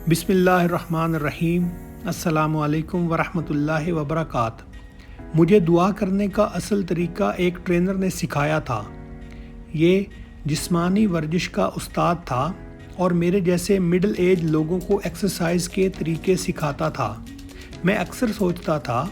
बिस्मिल्लाहिर्रहमानिर्रहीम। अस्सलामुअलैकुम वरहमतुल्लाहि वबरकातुहू। मुझे दुआ करने का असल तरीका एक ट्रेनर ने सिखाया था। ये जिस्मानी वर्जिश का उस्ताद था और मेरे जैसे मिडिल एज लोगों को एक्सरसाइज के तरीके सिखाता था। मैं अक्सर सोचता था,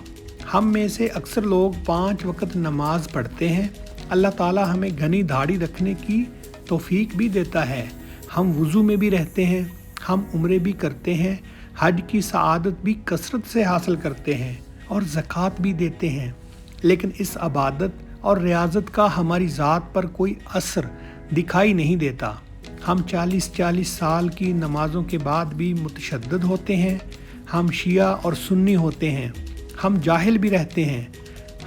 हम में से अक्सर लोग 5 वक्त नमाज पढ़ते हैं। अल्लाह ताला हमें घनी दाढ़ी रखने की तौफीक भी देता है। हम वज़ू में भी रहते हैं, हम उम्रे भी करते हैं, हज की सआदत भी कसरत से हासिल करते हैं और ज़कात भी देते हैं। लेकिन इस इबादत और रियाजत का हमारी ज़ात पर कोई असर दिखाई नहीं देता। हम 40-40 साल की नमाज़ों के बाद भी मुतशद्दिद होते हैं। हम शिया और सुन्नी होते हैं। हम जाहिल भी रहते हैं।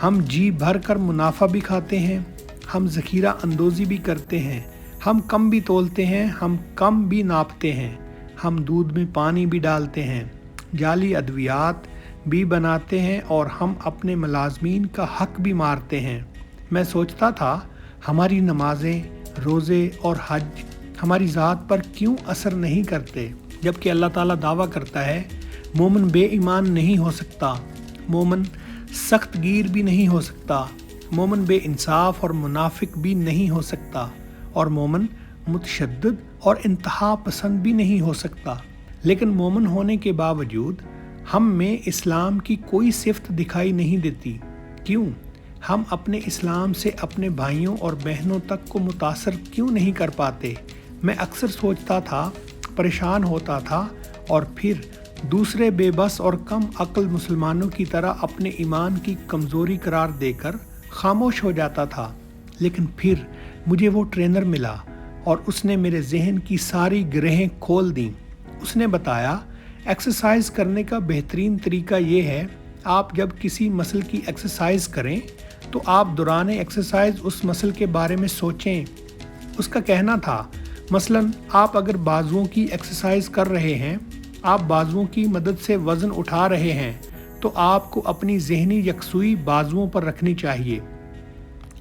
हम जी भर कर मुनाफा भी खाते हैं। हम ज़ख़ीरा अंदोज़ी भी करते हैं। हम कम भी तोलते हैं, हम कम भी नापते हैं। हम दूध में पानी भी डालते हैं, जाली अद्वियात भी बनाते हैं और हम अपने मुलाज़मीन का हक भी मारते हैं। मैं सोचता था, हमारी नमाज़ें, रोज़े और हज हमारी ज़ात पर क्यों असर नहीं करते, जबकि अल्लाह ताला दावा करता है मोमिन बेईमान नहीं हो सकता, मोमिन सख्त गिर भी नहीं हो सकता, मोमिन बेइंसाफ और मुनाफिक भी नहीं हो सकता और मोमिन मुतशद्दिद और इंतहा पसंद भी नहीं हो सकता। लेकिन मोमिन होने के बावजूद हम में इस्लाम की कोई सिफ्त दिखाई नहीं देती। क्यों? हम अपने इस्लाम से अपने भाइयों और बहनों तक को मुतासर क्यों नहीं कर पाते? मैं अक्सर सोचता था, परेशान होता था और फिर दूसरे बेबस और कम अक्ल मुसलमानों की तरह अपने ईमान की कमज़ोरी करार देकर खामोश हो जाता था। लेकिन फिर मुझे वो ट्रेनर मिला और उसने मेरे जहन की सारी ग्रहें खोल दी। उसने बताया, एक्सरसाइज करने का बेहतरीन तरीका ये है, आप जब किसी मसल की एक्सरसाइज करें तो आप दौरान एक्सरसाइज उस मसल के बारे में सोचें। उसका कहना था, मसलन आप अगर बाजुओं की एक्सरसाइज कर रहे हैं, आप बाजुओं की मदद से वज़न उठा रहे हैं, तो आपको अपनी जहनी यकसुई बाजुओं पर रखनी चाहिए।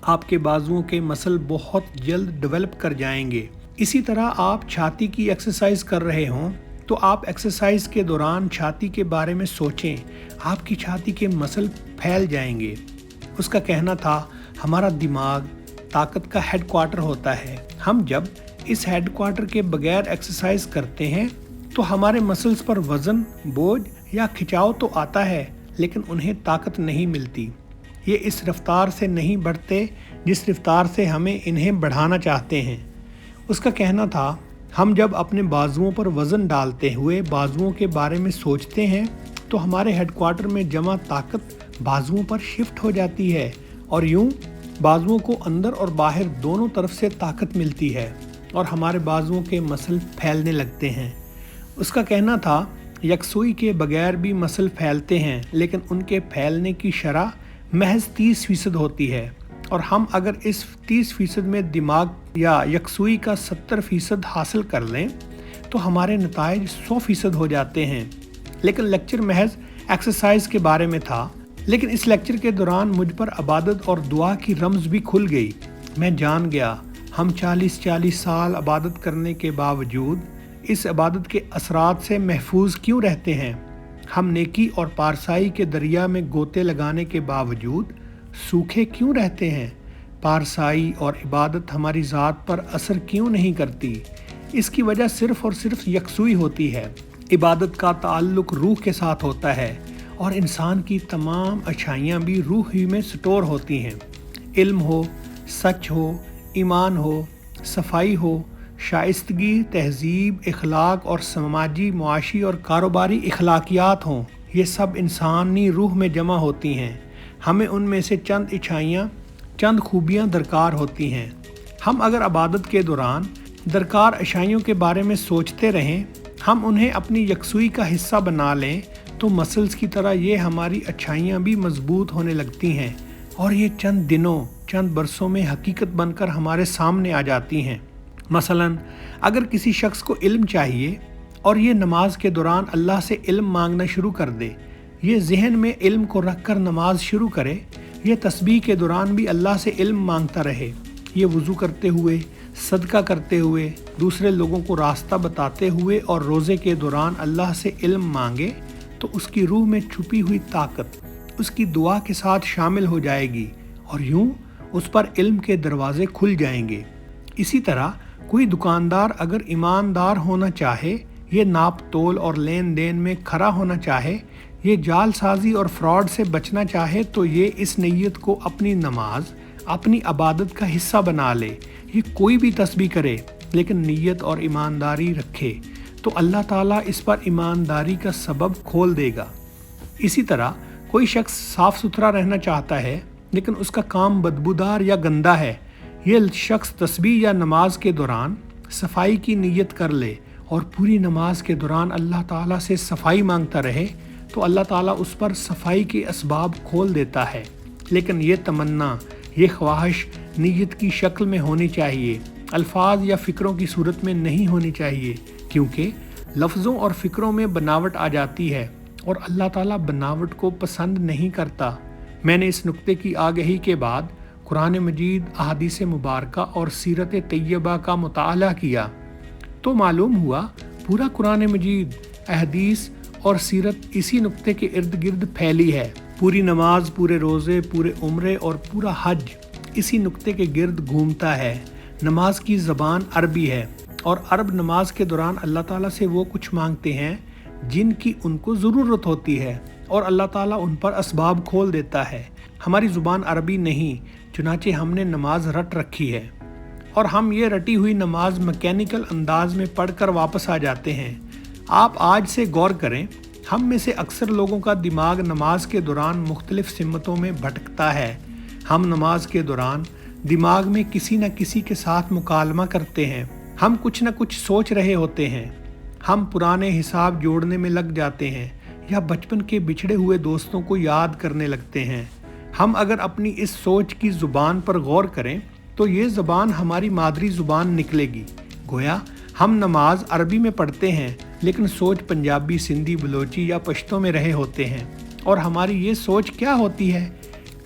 आपके बाजुओं के मसल बहुत जल्द डेवलप कर जाएंगे। इसी तरह आप छाती की एक्सरसाइज कर रहे हों तो आप एक्सरसाइज के दौरान छाती के बारे में सोचें, आपकी छाती के मसल फैल जाएंगे। उसका कहना था, हमारा दिमाग ताकत का हेडक्वार्टर होता है। हम जब इस हेडक्वार्टर के बगैर एक्सरसाइज करते हैं तो हमारे मसल्स पर वज़न, बोझ या खिंचाव तो आता है, लेकिन उन्हें ताकत नहीं मिलती। ये इस रफ्तार से नहीं बढ़ते जिस रफ्तार से हमें इन्हें बढ़ाना चाहते हैं। उसका कहना था, हम जब अपने बाजुओं पर वज़न डालते हुए बाजुओं के बारे में सोचते हैं तो हमारे हेडक्वार्टर में जमा ताकत बाजुओं पर शिफ्ट हो जाती है और यूं बाजुओं को अंदर और बाहर दोनों तरफ से ताकत मिलती है और हमारे बाजुओं के मसल फैलने लगते हैं। उसका कहना था, यकसुई के बगैर भी मसल फैलते हैं, लेकिन उनके फैलने की शरह महज 30% होती है और हम अगर इस 30% में दिमाग या यकसुई का 70% हासिल कर लें तो हमारे नताइज 100% हो जाते हैं। लेकिन लेक्चर महज एक्सरसाइज के बारे में था। लेकिन इस लेक्चर के दौरान मुझ पर इबादत और दुआ की रमज़ भी खुल गई। मैं जान गया, हम 40-40 साल इबादत करने के बावजूद इस इबादत के असरात से महफूज क्यों रहते हैं। हम नेकी और पारसाई के दरिया में गोते लगाने के बावजूद सूखे क्यों रहते हैं। पारसाई और इबादत हमारी ज़ात पर असर क्यों नहीं करती। इसकी वजह सिर्फ़ और सिर्फ यकसुई होती है। इबादत का ताल्लुक़ रूह के साथ होता है और इंसान की तमाम अच्छाइयाँ भी रूह ही में स्टोर होती हैं। इल्म हो, सच हो, ईमान हो, सफाई हो, शाइस्तगी, तहजीब, इखलाक और समाजी, मुआशी और कारोबारी इखलाकियात हों, ये सब इंसानी रूह में जमा होती हैं। हमें उनमें से चंद अच्छाइयाँ, चंद खूबियाँ दरकार होती हैं। हम अगर इबादत के दौरान दरकार अच्छाइयों के बारे में सोचते रहें, हम उन्हें अपनी यकसुई का हिस्सा बना लें, तो मसल्स की तरह ये हमारी अच्छाइयाँ भी मजबूत होने लगती हैं और ये चंद दिनों, चंद बरसों में हकीकत बनकर हमारे सामने आ जाती हैं। मसलन अगर किसी शख्स को इल्म चाहिए और ये नमाज के दौरान अल्लाह से इल्म मांगना शुरू कर दे, ये जहन में इल्म को रख कर नमाज शुरू करे, ये तस्बीह के दौरान भी अल्लाह से इल्म मांगता रहे, ये वज़ू करते हुए, صدقہ کرتے ہوئے، دوسرے لوگوں کو راستہ بتاتے ہوئے اور روزے کے دوران اللہ سے علم مانگے تو اس کی روح میں چھپی ہوئی طاقت اس کی دعا کے ساتھ شامل ہو جائے گی اور یوں اس پر علم کے دروازے کھل جائیں گے۔ اسی طرح کوئی دکاندار اگر ایماندار ہونا چاہے، یہ ناپ تول اور لین دین میں کھرا ہونا چاہے، یہ جال سازی اور فراڈ سے بچنا چاہے تو یہ اس نیت کو اپنی نماز، اپنی عبادت کا حصہ بنا لے۔ یہ کوئی بھی تسبیح کرے لیکن نیت اور ایمانداری رکھے تو اللہ تعالیٰ اس پر ایمانداری کا سبب کھول دے گا۔ اسی طرح کوئی شخص صاف ستھرا رہنا چاہتا ہے لیکن اس کا کام بدبودار یا گندا ہے، یہ شخص تسبیح یا نماز کے دوران صفائی کی نیت کر لے اور پوری نماز کے دوران اللہ تعالیٰ سے صفائی مانگتا رہے تو اللہ تعالیٰ اس پر صفائی کے اسباب کھول دیتا ہے۔ لیکن یہ تمنا، یہ خواہش نیت کی شکل میں ہونی چاہیے، الفاظ یا فکروں کی صورت میں نہیں ہونی چاہیے، کیونکہ لفظوں اور فکروں میں بناوٹ آ جاتی ہے اور اللہ تعالیٰ بناوٹ کو پسند نہیں کرتا۔ میں نے اس نقطے کی آگہی کے بعد قرآن مجید، احادیث مبارکہ اور سیرت طیبہ کا مطالعہ کیا تو معلوم ہوا پورا قرآن مجید، احادیث اور سیرت اسی نقطے کے ارد گرد پھیلی ہے۔ پوری نماز، پورے روزے، پورے عمرے اور پورا حج اسی نقطے کے گرد گھومتا ہے۔ نماز کی زبان عربی ہے اور عرب نماز کے دوران اللہ تعالیٰ سے وہ کچھ مانگتے ہیں جن کی ان کو ضرورت ہوتی ہے اور اللہ تعالیٰ ان پر اسباب کھول دیتا ہے۔ ہماری زبان عربی نہیں، چنانچہ ہم نے نماز رٹ رکھی ہے اور ہم یہ رٹی ہوئی نماز میکینیکل انداز میں پڑھ کر واپس آ جاتے ہیں۔ آپ آج سے غور کریں، ہم میں سے اکثر لوگوں کا دماغ نماز کے دوران مختلف سمتوں میں بھٹکتا ہے۔ ہم نماز کے دوران دماغ میں کسی نہ کسی کے ساتھ مکالمہ کرتے ہیں، ہم کچھ نہ کچھ سوچ رہے ہوتے ہیں، ہم پرانے حساب جوڑنے میں لگ جاتے ہیں یا بچپن کے بچھڑے ہوئے دوستوں کو یاد کرنے لگتے ہیں۔ ہم اگر اپنی اس سوچ کی زبان پر غور کریں تو یہ زبان ہماری مادری زبان نکلے گی۔ گویا ہم نماز عربی میں پڑھتے ہیں لیکن سوچ پنجابی، سندھی، بلوچی یا پشتو میں رہے ہوتے ہیں، اور ہماری یہ سوچ کیا ہوتی ہے؟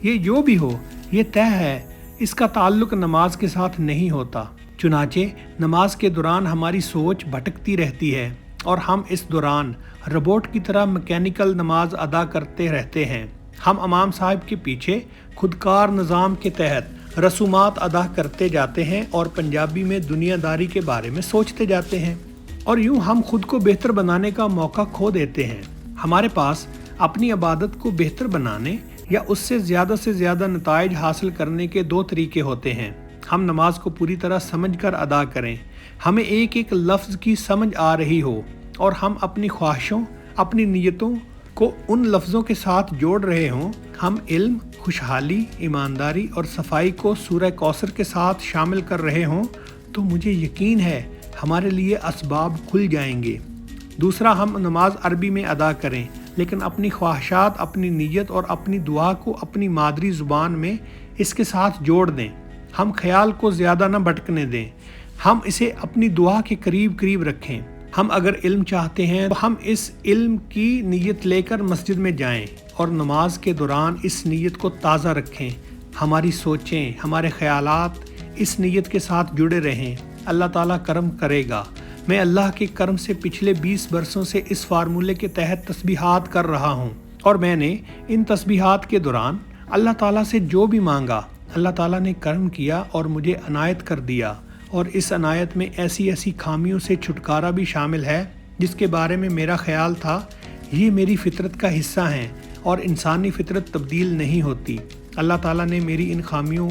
یہ جو بھی ہو، یہ طے ہے، اس کا تعلق نماز کے ساتھ نہیں ہوتا۔ چنانچہ نماز کے دوران ہماری سوچ بھٹکتی رہتی ہے اور ہم اس دوران روبوٹ کی طرح میکینیکل نماز ادا کرتے رہتے ہیں۔ ہم امام صاحب کے پیچھے خودکار نظام کے تحت رسومات ادا کرتے جاتے ہیں اور پنجابی میں دنیا داری کے بارے میں سوچتے جاتے ہیں، اور یوں ہم خود کو بہتر بنانے کا موقع کھو دیتے ہیں۔ ہمارے پاس اپنی عبادت کو بہتر بنانے یا اس سے زیادہ نتائج حاصل کرنے کے دو طریقے ہوتے ہیں۔ ہم نماز کو پوری طرح سمجھ کر ادا کریں، ہمیں ایک ایک لفظ کی سمجھ آ رہی ہو اور ہم اپنی خواہشوں، اپنی نیتوں کو ان لفظوں کے ساتھ جوڑ رہے ہوں۔ ہم علم، خوشحالی، ایمانداری اور صفائی کو سورہ کوثر کے ساتھ شامل کر رہے ہوں تو مجھے یقین ہے ہمارے لیے اسباب کھل جائیں گے۔ دوسرا، ہم نماز عربی میں ادا کریں لیکن اپنی خواہشات، اپنی نیت اور اپنی دعا کو اپنی مادری زبان میں اس کے ساتھ جوڑ دیں۔ ہم خیال کو زیادہ نہ بھٹکنے دیں، ہم اسے اپنی دعا کے قریب رکھیں۔ ہم اگر علم چاہتے ہیں تو ہم اس علم کی نیت لے کر مسجد میں جائیں اور نماز کے دوران اس نیت کو تازہ رکھیں۔ ہماری سوچیں، ہمارے خیالات اس نیت کے ساتھ جڑے رہیں۔ اللہ تعالیٰ کرم کرے گا۔ میں اللہ کے کرم سے پچھلے 20 برسوں سے اس فارمولے کے تحت تسبیحات کر رہا ہوں، اور میں نے ان تسبیحات کے دوران اللہ تعالیٰ سے جو بھی مانگا، اللہ تعالیٰ نے کرم کیا اور مجھے عنایت کر دیا، اور اس عنایت میں ایسی خامیوں سے چھٹکارا بھی شامل ہے جس کے بارے میں میرا خیال تھا یہ میری فطرت کا حصہ ہیں اور انسانی فطرت تبدیل نہیں ہوتی۔ اللہ تعالیٰ نے میری ان خامیوں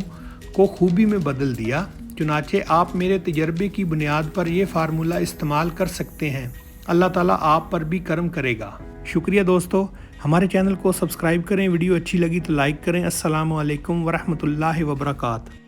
کو خوبی میں بدل دیا۔ چنانچہ آپ میرے تجربے کی بنیاد پر یہ فارمولہ استعمال کر سکتے ہیں۔ اللہ تعالیٰ آپ پر بھی کرم کرے گا۔ شکریہ دوستو، ہمارے چینل کو سبسکرائب کریں، ویڈیو اچھی لگی تو لائک کریں۔ السلام علیکم ورحمۃ اللہ وبرکاتہ۔